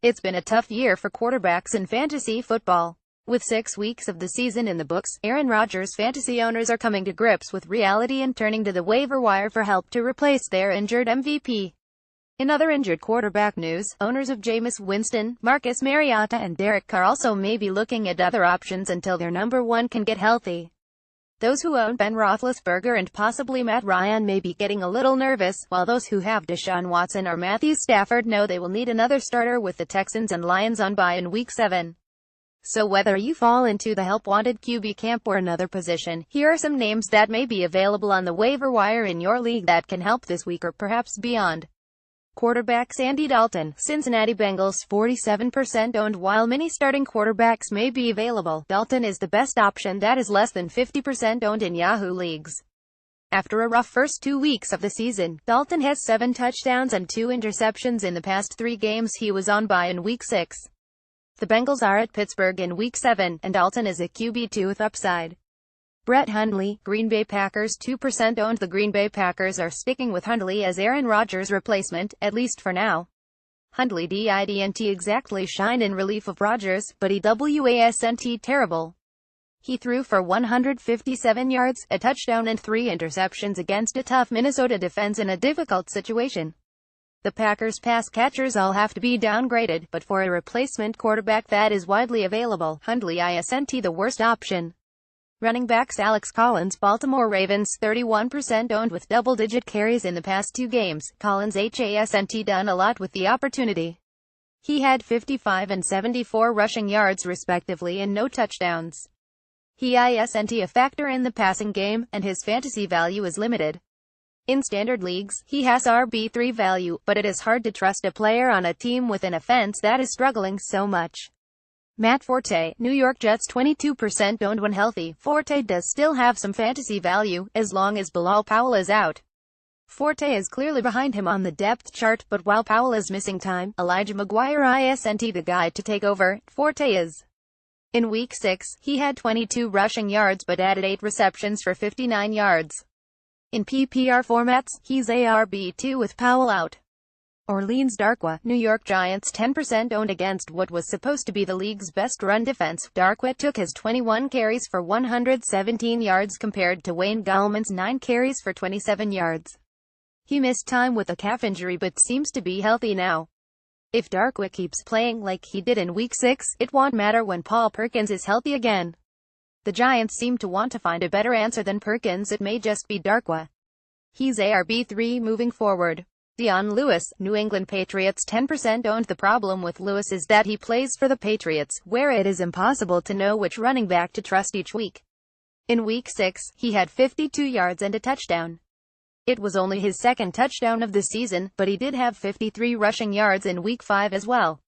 It's been a tough year for quarterbacks in fantasy football. With 6 weeks of the season in the books, Aaron Rodgers fantasy owners are coming to grips with reality and turning to the waiver wire for help to replace their injured MVP. In other injured quarterback news, owners of Jameis Winston, Marcus Mariota and Derek Carr also may be looking at other options until their number one can get healthy. Those who own Ben Roethlisberger and possibly Matt Ryan may be getting a little nervous, while those who have Deshaun Watson or Matthew Stafford know they will need another starter with the Texans and Lions on bye in Week 7. So whether you fall into the help-wanted QB camp or another position, here are some names that may be available on the waiver wire in your league that can help this week or perhaps beyond. Quarterback Andy Dalton, Cincinnati Bengals, 47% owned. While many starting quarterbacks may be available, Dalton is the best option that is less than 50% owned in Yahoo leagues. After a rough first 2 weeks of the season, Dalton has 7 touchdowns and 2 interceptions in the past 3 games he was on bye in Week 6. The Bengals are at Pittsburgh in Week 7, and Dalton is a QB2 with upside. Brett Hundley, Green Bay Packers, 2% owned. The Green Bay Packers are sticking with Hundley as Aaron Rodgers' replacement, at least for now. Hundley didn't exactly shine in relief of Rodgers, but he wasn't terrible. He threw for 157 yards, a touchdown and 3 interceptions against a tough Minnesota defense in a difficult situation. The Packers' pass catchers all have to be downgraded, but for a replacement quarterback that is widely available, Hundley isn't the worst option. Running backs Alex Collins, Baltimore Ravens, 31% owned with double-digit carries in the past 2 games. Collins hasn't done a lot with the opportunity. He had 55 and 74 rushing yards respectively and no touchdowns. He isn't a factor in the passing game, and his fantasy value is limited. In standard leagues, he has RB3 value, but it is hard to trust a player on a team with an offense that is struggling so much. Matt Forte, New York Jets, 22% owned. When healthy, Forte does still have some fantasy value, as long as Bilal Powell is out. Forte is clearly behind him on the depth chart, but while Powell is missing time, Elijah McGuire isn't the guy to take over. Forte is. In Week 6, he had 22 rushing yards but added 8 receptions for 59 yards. In PPR formats, he's RB2 with Powell out. Orleans Darkwa, New York Giants, 10% owned. Against what was supposed to be the league's best run defense, Darkwa took his 21 carries for 117 yards compared to Wayne Gallman's 9 carries for 27 yards. He missed time with a calf injury but seems to be healthy now. If Darkwa keeps playing like he did in Week 6, it won't matter when Paul Perkins is healthy again. The Giants seem to want to find a better answer than Perkins. It may just be Darkwa. He's RB3 moving forward. Dion Lewis, New England Patriots, 10% owned. The problem with Lewis is that he plays for the Patriots, where it is impossible to know which running back to trust each week. In Week 6, he had 52 yards and a touchdown. It was only his second touchdown of the season, but he did have 53 rushing yards in Week 5 as well.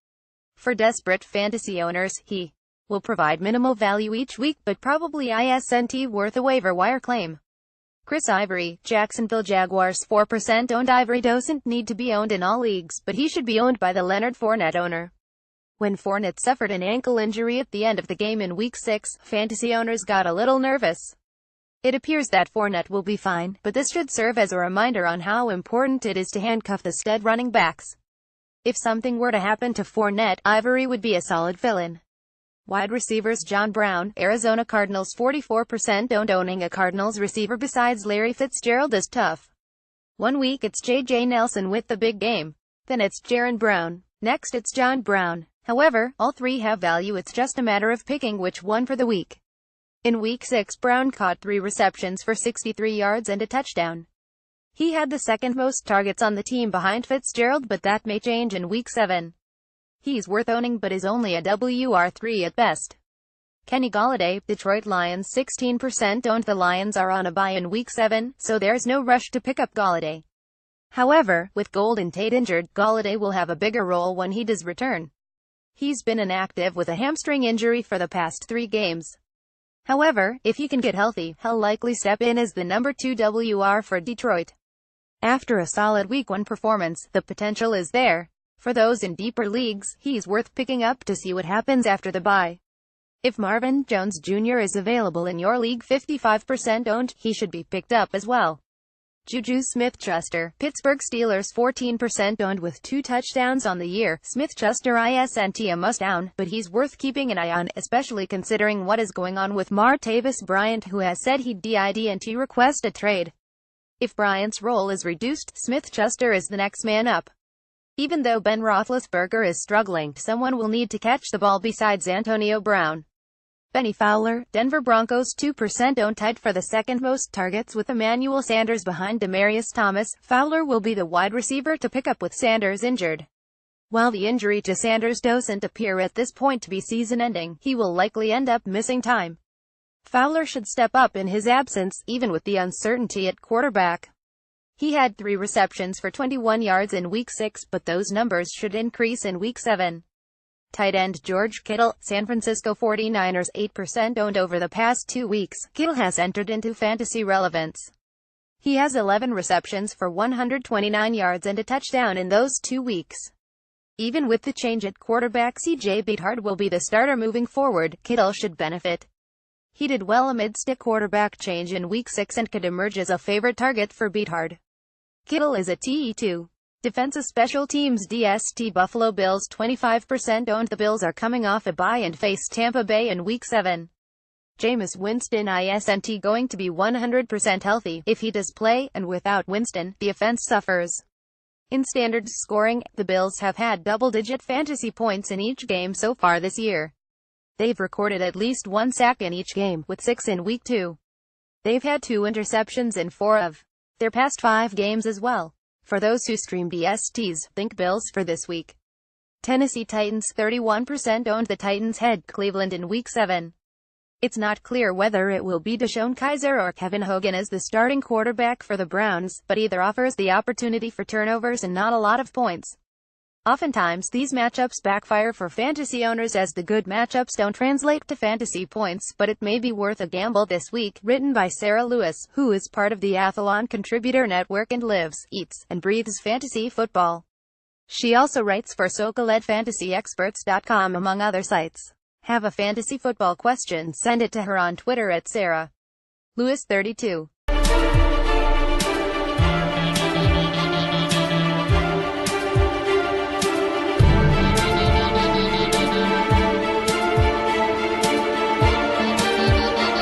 For desperate fantasy owners, he will provide minimal value each week, but probably isn't worth a waiver wire claim. Chris Ivory, Jacksonville Jaguars, 4% owned. Ivory doesn't need to be owned in all leagues, but he should be owned by the Leonard Fournette owner. When Fournette suffered an ankle injury at the end of the game in Week 6, fantasy owners got a little nervous. It appears that Fournette will be fine, but this should serve as a reminder on how important it is to handcuff the stud running backs. If something were to happen to Fournette, Ivory would be a solid fill-in. Wide receivers John Brown, Arizona Cardinals, 44% owned. Owning a Cardinals receiver besides Larry Fitzgerald is tough. 1 week it's J.J. Nelson with the big game. Then it's Jaron Brown. Next it's John Brown. However, all 3 have value. It's just a matter of picking which one for the week. In Week 6, Brown caught 3 receptions for 63 yards and a touchdown. He had the second most targets on the team behind Fitzgerald, but that may change in Week 7. He's worth owning but is only a WR3 at best. Kenny Golladay, Detroit Lions, 16% owned. The Lions are on a bye in Week 7, so there's no rush to pick up Golladay. However, with Golden Tate injured, Golladay will have a bigger role when he does return. He's been inactive with a hamstring injury for the past 3 games. However, if he can get healthy, he'll likely step in as the number 2 WR for Detroit. After a solid Week 1 performance, the potential is there. For those in deeper leagues, he's worth picking up to see what happens after the bye. If Marvin Jones Jr. is available in your league 55% owned, he should be picked up as well. Juju Smith-Schuster, Pittsburgh Steelers 14% owned with 2 touchdowns on the year. Smith-Schuster isn't a must-own, but he's worth keeping an eye on, especially considering what is going on with Martavis Bryant, who has said he'd request a trade. If Bryant's role is reduced, Smith-Schuster is the next man up. Even though Ben Roethlisberger is struggling, someone will need to catch the ball besides Antonio Brown. Benny Fowler, Denver Broncos 2% owned, tied for the second most targets with Emmanuel Sanders behind Demaryius Thomas. Fowler will be the wide receiver to pick up with Sanders injured. While the injury to Sanders doesn't appear at this point to be season-ending, he will likely end up missing time. Fowler should step up in his absence, even with the uncertainty at quarterback. He had 3 receptions for 21 yards in Week 6, but those numbers should increase in Week 7. Tight end George Kittle, San Francisco 49ers 8% owned over the past 2 weeks. Kittle has entered into fantasy relevance. He has 11 receptions for 129 yards and a touchdown in those 2 weeks. Even with the change at quarterback, C.J. Beathard will be the starter moving forward. Kittle should benefit. He did well amidst a quarterback change in Week 6 and could emerge as a favorite target for Beathard. Kittle is a TE2. Defensive Special Teams DST Buffalo Bills 25% owned. The Bills are coming off a bye and face Tampa Bay in Week 7. Jameis Winston isn't going to be 100% healthy. If he does play, and without Winston, the offense suffers. In standard scoring, the Bills have had double-digit fantasy points in each game so far this year. They've recorded at least 1 sack in each game, with 6 in Week 2. They've had 2 interceptions in 4 of their past 5 games as well. For those who stream DSTs, think Bills for this week. Tennessee Titans 31% owned. The Titans head Cleveland in Week 7. It's not clear whether it will be Deshaun Kaiser or Kevin Hogan as the starting quarterback for the Browns, but either offers the opportunity for turnovers and not a lot of points. Oftentimes, these matchups backfire for fantasy owners as the good matchups don't translate to fantasy points, but it may be worth a gamble this week. Written by Sarah Lewis, who is part of the Athlon Contributor Network and lives, eats, and breathes fantasy football. She also writes for SoCaledFantasyExperts.com among other sites. Have a fantasy football question? Send it to her on Twitter at Sarah Lewis 32.